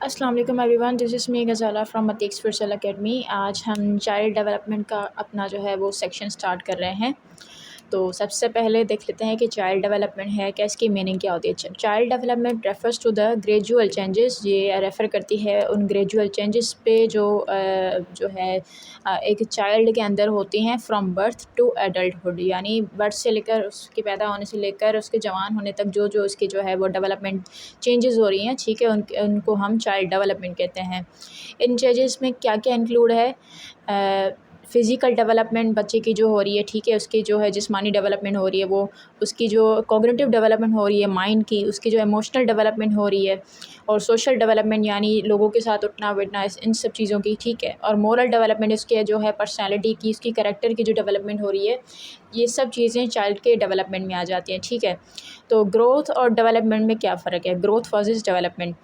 अस्सलाम वालेकुम everyone, this is me Ghazala from Mateek spiritual academy. आज हम चाइल्ड डेवलपमेंट का अपना जो है वो सेक्शन स्टार्ट कर रहे हैं। तो सबसे पहले देख लेते हैं कि चाइल्ड डेवलपमेंट है क्या, इसकी मीनिंग क्या होती है। Child development refers to the gradual changes, ये रेफ़र करती है उन ग्रेजुअल चेंजेस पे जो है एक चाइल्ड के अंदर होती हैं फ्रॉम बर्थ टू एडल्टहुड, यानी बर्थ से लेकर उसके पैदा होने से लेकर उसके जवान होने तक जो जो उसकी जो है वो डेवलपमेंट चेंजेस हो रही हैं, ठीक है, उनको हम चाइल्ड डेवलपमेंट कहते हैं। इन चेंजेस में क्या क्या इंक्लूड है? फ़िज़िकल डेवलपमेंट बच्चे की जो हो रही है, ठीक है, उसकी जो है जिस्मानी डेवलपमेंट हो रही है वो, उसकी जो कॉग्निटिव डेवलपमेंट हो रही है माइंड की, उसकी जो इमोशनल डेवलपमेंट हो रही है, और सोशल डेवलपमेंट यानी लोगों के साथ उठना बैठना, इन सब चीज़ों की, ठीक है, और मोरल डेवलपमेंट उसके जो है पर्सनैलिटी की, उसकी कैरेक्टर की जो डेवलपमेंट हो रही है, ये सब चीज़ें चाइल्ड के डेवलपमेंट में आ जाती हैं, ठीक है। तो ग्रोथ और डेवलपमेंट में क्या फ़र्क है? Growth versus development.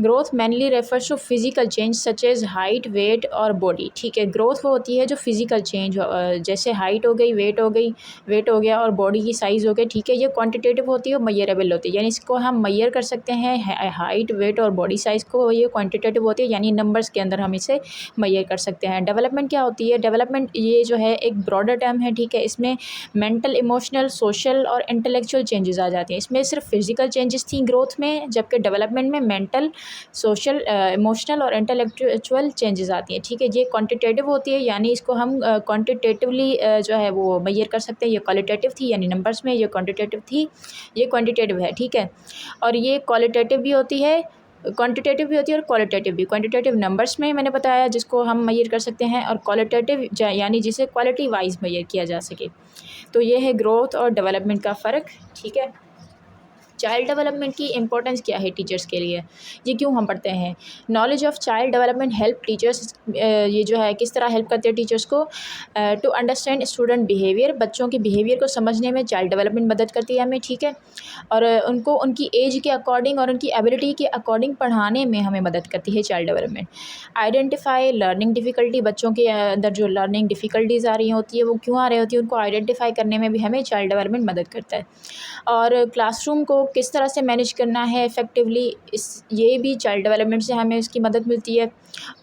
Growth mainly refers to physical change such as height, weight और बॉडी, ठीक है। ग्रोथ वो होती है जो फिजिकल चेंज, जैसे हाइट हो गई, वेट हो गया और बॉडी की साइज़ हो गई, ठीक है। ये क्वांटिटेटिव होती है और मेजरेबल होती है, यानी इसको हम मेजर कर सकते हैं। हाइट, वेट और बॉडी साइज़ को ये क्वांटिटेटिव होती है, यानी नंबर्स के अंदर हम इसे मेजर कर सकते हैं। डेवलपमेंट क्या होती है? डेवलपमेंट ये जो है एक ब्रॉडर टर्म है, ठीक है। इसमें मेंटल, इमोशनल, सोशल और इंटेलेक्चुअल चेंजेस आ जाती हैं। इसमें सिर्फ फिजिकल चेंजेस थी ग्रोथ में, जबकि डेवलपमेंट में मेंटल, सोशल, इमोशनल और इंटेलेक्चुअल चेंजेस आती हैं, ठीक है। ये क्वांटिटेटिव होती है, यानी इसको हम क्वांटिटेटिवली जो है वो मेजर कर सकते हैं। ये क्वालिटेटिव थी यानी नंबर्स में, ये क्वांटिटेटिव थी, ये क्वांटिटेटिव है, ठीक है। और ये क्वालिटेटिव भी होती है, क्वांटिटेटिव भी होती है और क्वालिटेटिव भी। क्वांटिटेटिव नंबर्स में मैंने बताया जिसको हम मेजर कर सकते हैं, और क्वालिटेटिव यानी जिसे क्वालिटी वाइज मेजर किया जा सके। तो ये है ग्रोथ और डेवलपमेंट का फ़र्क, ठीक है। चाइल्ड डेवलपमेंट की इंपॉर्टेंस क्या है टीचर्स के लिए, ये क्यों हम पढ़ते हैं? Knowledge of child development help teachers, ये जो है किस तरह हेल्प करती है टीचर्स को? टू अंडरस्टैंड स्टूडेंट बिहेवियर, बच्चों के बिहेवियर को समझने में चाइल्ड डेवलपमेंट मदद करती है हमें, ठीक है। और उनको उनकी एज के अकॉर्डिंग और उनकी एबिलिटी के अकॉर्डिंग पढ़ाने में हमें मदद करती है child development. Identify learning difficulty, बच्चों के अंदर जो लर्निंग डिफ़िकल्टीज़ आ रही होती है वो क्यों आ रही होती है, उनको आइडेंटिफाई करने में भी हमें चाइल्ड डेवलपमेंट मदद करता है। और क्लासरूम को किस तरह से मैनेज करना है इफ़ेक्टिवली, इस ये भी चाइल्ड डेवलपमेंट से हमें उसकी मदद मिलती है।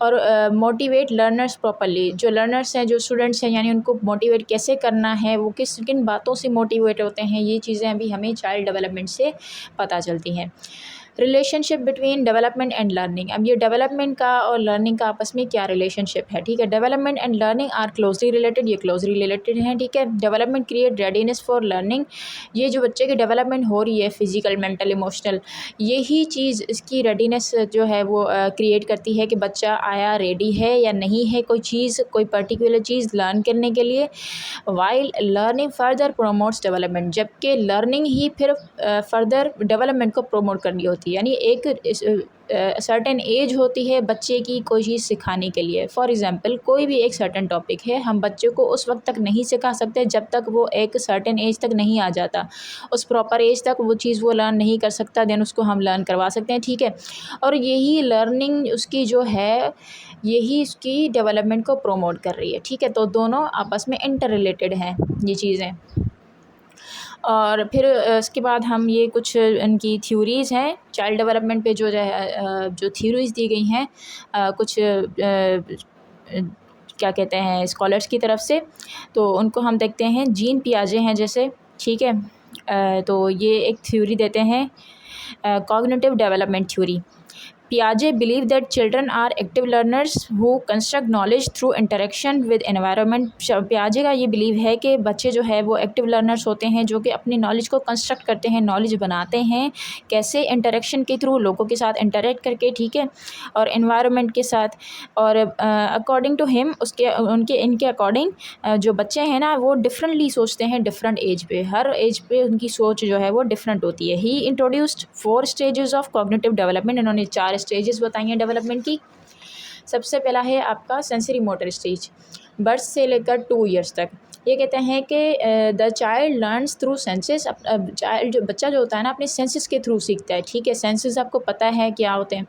और मोटिवेट लर्नर्स प्रॉपर्ली, जो लर्नर्स हैं, जो स्टूडेंट्स हैं, यानी उनको मोटिवेट कैसे करना है, वो किस किन बातों से मोटिवेट होते हैं, ये चीज़ें भी हमें चाइल्ड डेवलपमेंट से पता चलती हैं। Relationship between development and learning, अब ये डेवलपमेंट का और लर्निंग का आपस में क्या रिलेशनशिप है, ठीक है। Development and learning are closely related, ये क्लोजली रिलेटेड हैं, ठीक है। Development create readiness for learning, ये जो बच्चे की डेवलपमेंट हो रही है फिजिकल, मेंटल, इमोशनल, यही चीज़ इसकी रेडीनेस जो है वो क्रिएट करती है कि बच्चा आया रेडी है या नहीं है कोई चीज़, कोई पर्टिकुलर चीज़ लर्न करने के लिए। While learning further promotes development, जबकि लर्निंग ही फिर फर्दर डेवलपमेंट को प्रोमोट करनी होती है, यानी एक सर्टेन एज होती है बच्चे की कोई चीज़ सिखाने के लिए। फॉर एग्ज़ाम्पल कोई भी एक सर्टेन टॉपिक है, हम बच्चे को उस वक्त तक नहीं सिखा सकते जब तक वो एक सर्टेन एज तक नहीं आ जाता, उस प्रॉपर एज तक वो चीज़ वो लर्न नहीं कर सकता, देन उसको हम लर्न करवा सकते हैं, ठीक है। और यही लर्निंग उसकी जो है, यही उसकी डेवलपमेंट को प्रोमोट कर रही है, ठीक है। तो दोनों आपस में इंटर रिलेटेड हैं ये चीज़ें। और फिर इसके बाद हम ये कुछ इनकी थ्योरीज़ हैं चाइल्ड डेवलपमेंट पे, जो थ्योरीज़ दी गई हैं कुछ क्या कहते हैं स्कॉलर्स की तरफ से, तो उनको हम देखते हैं। जीन पियाजे हैं जैसे, ठीक है। तो ये एक थ्योरी देते हैं, cognitive development theory. Piaget believed that children are active learners who construct knowledge through interaction with environment। पियाजे का ये बिलीव है कि बच्चे जो है वो एक्टिव लर्नर्स होते हैं जो कि अपनी नॉलेज को कंस्ट्रक्ट करते हैं, नॉलेज बनाते हैं कैसे? इंटरेक्शन के थ्रू, लोगों के साथ इंटरेक्ट करके, ठीक है, और एनवायरनमेंट के साथ। और अकॉर्डिंग टू हिम, इनके अकॉर्डिंग जो बच्चे हैं ना वो डिफरेंटली सोचते हैं डिफरेंट एज पे, हर एज पे उनकी सोच जो है वो डिफरेंट होती है। He introduced 4 stages of cognitive development, इन्होंने 4 स्टेजेस बताई हैं डेवलपमेंट की। सबसे पहला है आपका सेंसरी मोटर स्टेज, बर्थ से लेकर 2 ईयर्स तक। ये कहते हैं कि the child learns through senses. Child जो बच्चा जो होता है ना अपने सेंसेस के थ्रू सीखता है, ठीक है। सेंसेस आपको पता है क्या होते हैं,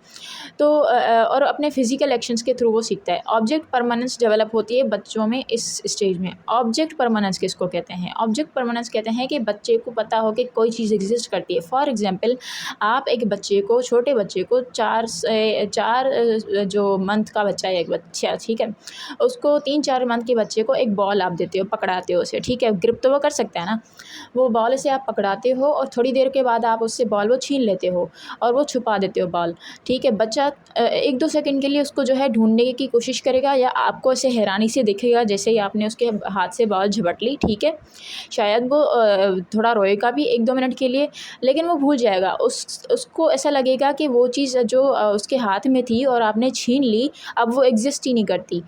तो और अपने फिजिकल एक्शंस के थ्रू वो सीखता है। ऑब्जेक्ट परमानेंस डेवलप होती है बच्चों में इस स्टेज में। ऑब्जेक्ट परमानेंस किसको कहते हैं? ऑब्जेक्ट परमानेंस कहते हैं कि बच्चे को पता हो कि कोई चीज़ एग्जिस्ट करती है। फॉर एग्जांपल, आप एक बच्चे को, छोटे बच्चे को 4 जो मंथ का बच्चा है, एक बच्चा, ठीक है, उसको 3-4 मंथ के बच्चे को एक बॉल आप देते हो, पकड़ाते हो उसे, ठीक है। ग्रिप तो वो कर सकता है ना, वो बॉल से आप पकड़ाते हो और थोड़ी देर के बाद आप उससे बॉल वो छीन लेते हो और वो छुपा देते हो बॉल, ठीक है। बच्चा 1-2 सेकंड के लिए उसको जो है ढूंढने की कोशिश करेगा या आपको ऐसे हैरानी से दिखेगा जैसे ही आपने उसके हाथ से बॉल झपट ली, ठीक है। शायद वो थोड़ा रोएगा भी 1-2 मिनट के लिए, लेकिन वो भूल जाएगा। उसको ऐसा लगेगा कि वो चीज़ जो उसके हाथ में थी और आपने छीन ली, अब वो एग्जिस्ट ही नहीं करती।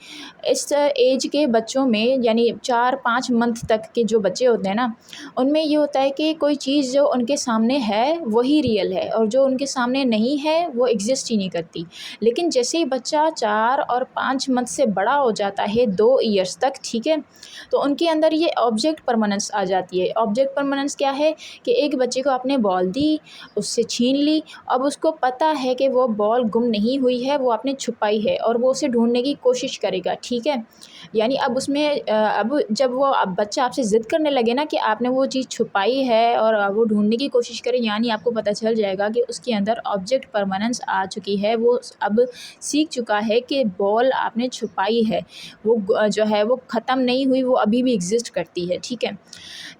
इस एज के बच्चों में, यानी 4-5 मंथ तक के जो बच्चे होते हैं ना, उनमें ये होता है कि कोई चीज़ जो उनके सामने है वही रियल है और जो उनके सामने नहीं है वो एग्जिस्ट ही नहीं करती। लेकिन जैसे ही बच्चा 4 और 5 मंथ से बड़ा हो जाता है, 2 ईयर्स तक, ठीक है, तो उनके अंदर ये ऑब्जेक्ट परमानेंस आ जाती है। ऑब्जेक्ट परमानेंस क्या है कि एक बच्चे को आपने बॉल दी, उससे छीन ली, अब उसको पता है कि वो बॉल गुम नहीं हुई है, वो आपने छुपाई है और वो उसे ढूंढने की कोशिश करेगा, ठीक है। यानी अब उसमें अब जब वो अब बच्चा आपसे ज़िद करने लगे ना कि आपने वो चीज़ छुपाई है और वो ढूंढने की कोशिश करे, यानी आपको पता चल जाएगा कि उसके अंदर ऑब्जेक्ट परमानेंस आ चुकी है। वो अब सीख चुका है कि बॉल आपने छुपाई है, वो जो है वो ख़त्म नहीं हुई, वो अभी भी एग्जिस्ट करती है, ठीक है।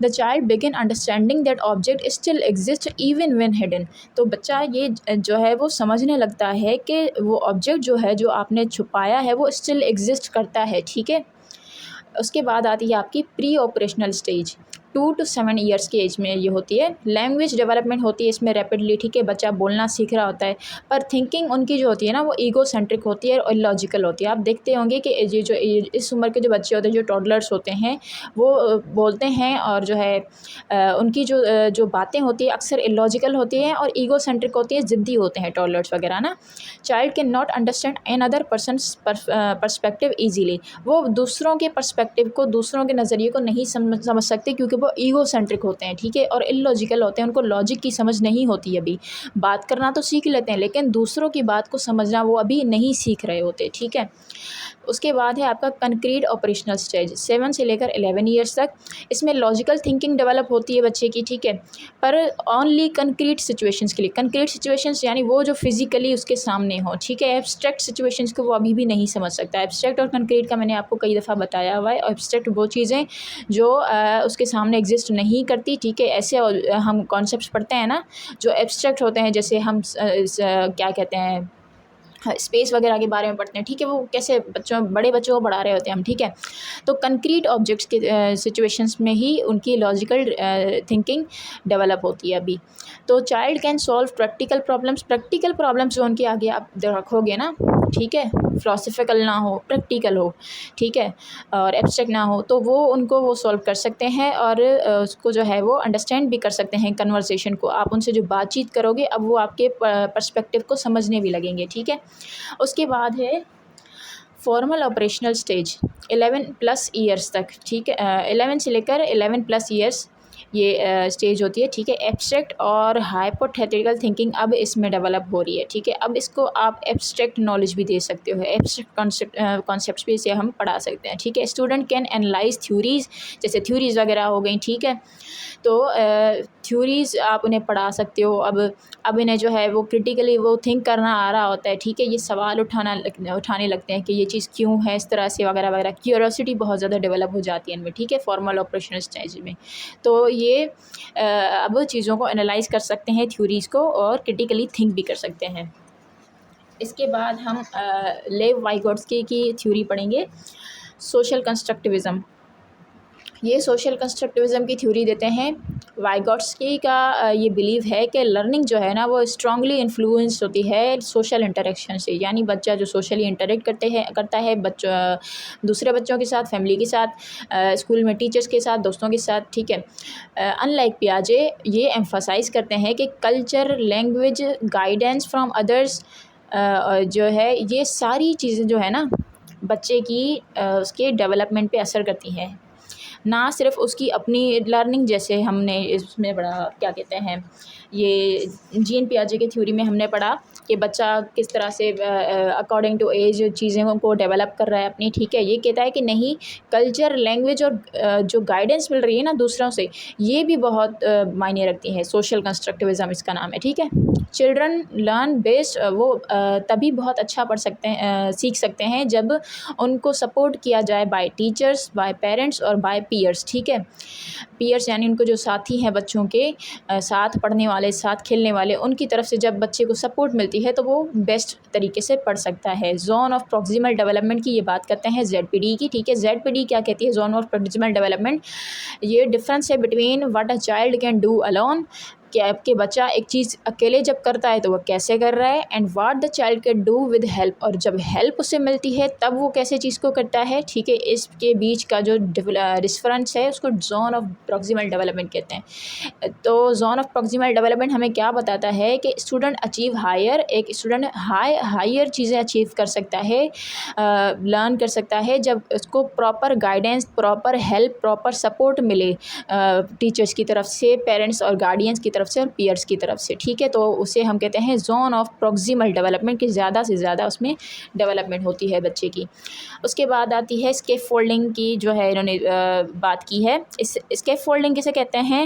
The child begin understanding that object still exist even when hidden. तो बच्चा ये जो है वो समझने लगता है कि वो ऑब्जेक्ट जो है, जो आपने छुपाया है, वो स्टिल एग्जिस्ट करता है, ठीक है। उसके बाद आती है आपकी pre operational stage. 2 to 7 years की एज में ये होती है। लैंग्वेज डेवलपमेंट होती है इसमें रैपिडली, ठीक है। बच्चा बोलना सीख रहा होता है, पर थिंकिंग उनकी जो होती है ना वो ईगो सेंट्रिक होती है और लॉजिकल होती है। आप देखते होंगे कि ये जो इस उम्र के जो बच्चे होते हैं, जो टॉडलर्स होते हैं, वो बोलते हैं और जो है उनकी जो बातें होती है अक्सर इलॉजिकल होती हैं और ईगो सेंट्रिक होती है, ज़िद्दी होते हैं टॉडलर्स वगैरह ना। Child can not understand N other persons perspective easily. वो दूसरों के पर्सपेक्टिव को, दूसरों के नज़रिए को नहीं समझ सकते क्योंकि वो ईगो सेंट्रिक होते हैं, ठीक है, और इलॉजिकल होते हैं। उनको लॉजिक की समझ नहीं होती। अभी बात करना तो सीख लेते हैं लेकिन दूसरों की बात को समझना वो अभी नहीं सीख रहे होते, ठीक है। उसके बाद है आपका कंक्रीट ऑपरेशनल स्टेज, 7 से लेकर 11 ईयर्स तक। इसमें लॉजिकल थिंकिंग डेवलप होती है बच्चे की, ठीक है, पर ओनली कंक्रीट सिचुएशंस के लिए। कंक्रीट सिचुएशंस यानी वो जो फिजिकली उसके सामने हो, ठीक है। एब्स्ट्रैक्ट सिचुएशंस को वो अभी भी नहीं समझ सकता। एब्स्ट्रैक्ट और कंक्रीट का मैंने आपको कई दफ़ा बताया हुआ है। एब्स्ट्रैक्ट वो चीज़ें जो उसके सामने एग्जिस्ट नहीं करती, ठीक है। ऐसे हम कॉन्सेप्ट्स पढ़ते हैं ना जो एब्स्ट्रैक्ट होते हैं, जैसे हम क्या कहते हैं, स्पेस वगैरह के बारे में पढ़ते हैं, ठीक है। वो कैसे बड़े बच्चों को पढ़ा रहे होते हैं हम, ठीक है। तो कंक्रीट ऑब्जेक्ट्स के सिचुएशंस में ही उनकी लॉजिकल थिंकिंग डेवलप होती है अभी। तो child can solve practical problems. Practical problems जो उनके आगे आप रखोगे ना, ठीक है, फिलोसफिकल ना हो, प्रैक्टिकल हो, ठीक है, और एब्स्ट्रैक्ट ना हो, तो वो उनको वो सॉल्व कर सकते हैं और उसको जो है वो अंडरस्टैंड भी कर सकते हैं। कन्वर्सेशन को आप उनसे जो बातचीत करोगे, अब वो आपके पर्सपेक्टिव को समझने भी लगेंगे, ठीक है। उसके बाद है फॉर्मल ऑपरेशनल स्टेज, 11+ ईयर्स तक, ठीक है। 11 से लेकर 11+ ईयर्स ये स्टेज होती है, ठीक है। एब्स्ट्रैक्ट और हाइपोथेटिकल थिंकिंग अब इसमें डेवलप हो रही है, ठीक है। अब इसको आप एब्स्ट्रैक्ट नॉलेज भी दे सकते हो, एब्स्ट्रैक्ट कॉन्सेप्ट्स भी इसे हम पढ़ा सकते हैं, ठीक है। स्टूडेंट कैन एनालाइज थ्योरीज, जैसे थ्योरीज वगैरह हो गई, ठीक है। तो थ्योरीज़ आप उन्हें पढ़ा सकते हो। अब इन्हें जो है वो क्रिटिकली वो थिंक करना आ रहा होता है, ठीक है। ये सवाल उठाने लगते हैं कि ये चीज़ क्यों है इस तरह से, वगैरह वगैरह। क्यूरोसिटी बहुत ज़्यादा डेवलप हो जाती है इनमें, ठीक है, फॉर्मल ऑपरेशनल स्टेज में। तो ये अब चीज़ों को एनालाइज कर सकते हैं, थ्योरीज़ को, और क्रिटिकली थिंक भी कर सकते हैं। इसके बाद हम लेव वाइगोट्स्की की थ्योरी पढ़ेंगे, सोशल कंस्ट्रक्टिविज़म। ये सोशल कंस्ट्रक्टिविज़म की थ्योरी देते हैं। वाइगोट्स्की का ये बिलीव है कि लर्निंग जो है ना वो स्ट्रांगली इन्फ्लुएंस होती है सोशल इंटरेक्शन से। यानी बच्चा जो सोशली इंटरेक्ट करता है दूसरे बच्चों के साथ, फैमिली के साथ, स्कूल में टीचर्स के साथ, दोस्तों के साथ, ठीक है। अनलाइक पियाजे ये एम्फसाइज़ करते हैं कि culture, language, guidance from others जो है, ये सारी चीज़ें जो है ना बच्चे की उसके डेवलपमेंट पे असर करती हैं। ना सिर्फ उसकी अपनी लर्निंग, जैसे हमने इसमें पढ़ा क्या कहते हैं, ये जीन पियाजे की थ्योरी में हमने पढ़ा कि बच्चा किस तरह से अकॉर्डिंग टू एज चीज़ों को डेवलप कर रहा है अपनी, ठीक है। ये कहता है कि नहीं, कल्चर, लैंग्वेज और जो गाइडेंस मिल रही है ना दूसरों से, ये भी बहुत मायने रखती है। सोशल कंस्ट्रक्टिविज़म इसका नाम है, ठीक है। चिल्ड्रन लर्न बेस्ड, वो तभी बहुत अच्छा पढ़ सकते हैं, सीख सकते हैं जब उनको सपोर्ट किया जाए बाय टीचर्स, बाय पेरेंट्स और बाय पीयर्स, ठीक है। पीयर्स यानी उनको जो साथी हैं बच्चों के, साथ पढ़ने वाले, साथ खेलने वाले, उनकी तरफ से जब बच्चे को सपोर्ट मिलती है तो वो बेस्ट तरीके से पढ़ सकता है। जोन ऑफ प्रॉक्सिमल डेवलपमेंट की ये बात करते हैं ZPD की, ठीक है। ZPD क्या कहती है? Zone of proximal development. ये डिफरेंस है between what a child can do alone, कि बच्चा एक चीज़ अकेले जब करता है तो वह कैसे कर रहा है, and what the child can do with help, और जब हेल्प उसे मिलती है तब वो कैसे चीज़ को करता है, ठीक है। इसके बीच का जो डिफरेंस है उसको जोन ऑफ प्रॉक्सिमल डेवलपमेंट कहते हैं। तो जोन ऑफ प्रॉक्सिमल डेवलपमेंट हमें क्या बताता है कि स्टूडेंट अचीव हायर, एक स्टूडेंट हायर चीज़ें अचीव कर सकता है, लर्न कर सकता है जब उसको proper guidance, proper help, proper support मिले टीचर्स की तरफ से, पेरेंट्स और गार्डियंस की तरफ से और पीयर्स की तरफ से, ठीक है। तो उसे हम कहते हैं जोन ऑफ प्रॉक्सिमल डेवलपमेंट, की ज़्यादा से ज़्यादा उसमें डेवलपमेंट होती है बच्चे की। उसके बाद आती है स्कैफोल्डिंग की, जो है इन्होंने बात की है। इस स्कैफोल्डिंग किसे कहते हैं?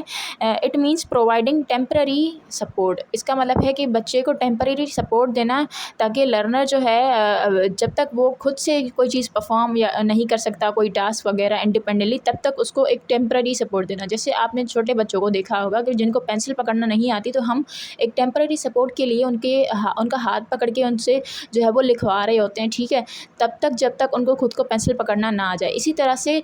It means providing temporary support. इसका मतलब है कि बच्चे को टेम्पररी सपोर्ट देना, ताकि लर्नर जो है जब तक वो खुद से कोई चीज़ परफॉर्म या नहीं कर सकता, कोई टास्क वगैरह इंडिपेंडेंटली, तब तक उसको एक टेम्पररी सपोर्ट देना। जैसे आपने छोटे बच्चों को देखा होगा कि जिनको पेंसिल पकड़ना नहीं आती, तो हम एक टेम्पररी सपोर्ट के लिए उनका हाथ पकड़ के उनसे जो है वो लिखवा रहे होते हैं, ठीक है, तब तक जब तक उनको खुद को पेंसिल पकड़ना ना आ जाए। इसी तरह से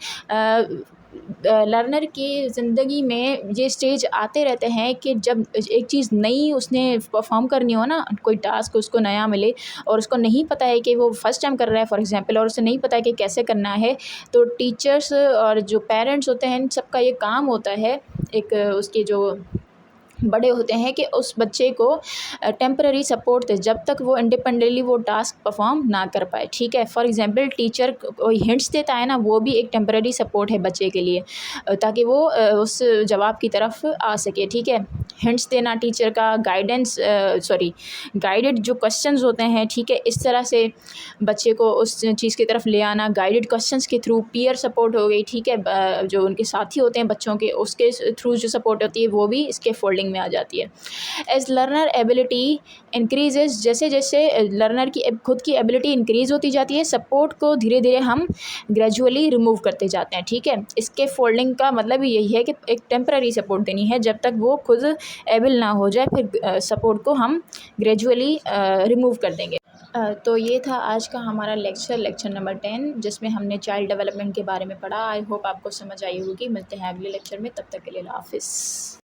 लर्नर की ज़िंदगी में ये स्टेज आते रहते हैं कि जब एक चीज़ नई उसने परफॉर्म करनी हो ना, कोई टास्क उसको नया मिले और उसको नहीं पता है कि वो फर्स्ट टाइम कर रहा है फॉर एग्जांपल, और उसे नहीं पता है कि कैसे करना है, तो टीचर्स और जो पेरेंट्स होते हैं, इन सबका ये काम होता है, एक उसके जो बड़े होते हैं, कि उस बच्चे को टेम्पररी सपोर्ट दे जब तक वो इंडिपेंडेंटली वो टास्क परफॉर्म ना कर पाए, ठीक है। फॉर एग्जांपल टीचर कोई हिंट्स देता है ना, वो भी एक टेम्पररी सपोर्ट है बच्चे के लिए, ताकि वो उस जवाब की तरफ आ सके, ठीक है। हिंट्स देना टीचर का, गाइडेंस गाइडेड जो क्वेश्चंस होते हैं, ठीक है, इस तरह से बच्चे को उस चीज़ की तरफ ले आना, गाइडेड क्वेश्चंस के थ्रू। पीयर सपोर्ट हो गई, ठीक है, जो उनके साथी होते हैं बच्चों के, उसके थ्रू जो सपोर्ट होती है वो भी इसके फोल्डिंग में आ जाती है। एज लर्नर एबिलिटी इंक्रीजेज, जैसे जैसे लर्नर की खुद की एबिलिटी इंक्रीज होती जाती है, सपोर्ट को धीरे धीरे हम ग्रेजुअली रिमूव करते जाते हैं, ठीक है। इसके फोल्डिंग का मतलब यही है कि एक टेम्पररी सपोर्ट देनी है जब तक वो खुद एबल ना हो जाए, फिर सपोर्ट को हम ग्रेजुअली रिमूव कर देंगे। तो ये था आज का हमारा लेक्चर नंबर 10, जिसमें हमने चाइल्ड डेवलपमेंट के बारे में पढ़ा। आई होप आपको समझ आई होगी। मिलते हैं अगले लेक्चर में, तब तक के लिए अल्लाह हाफिज़।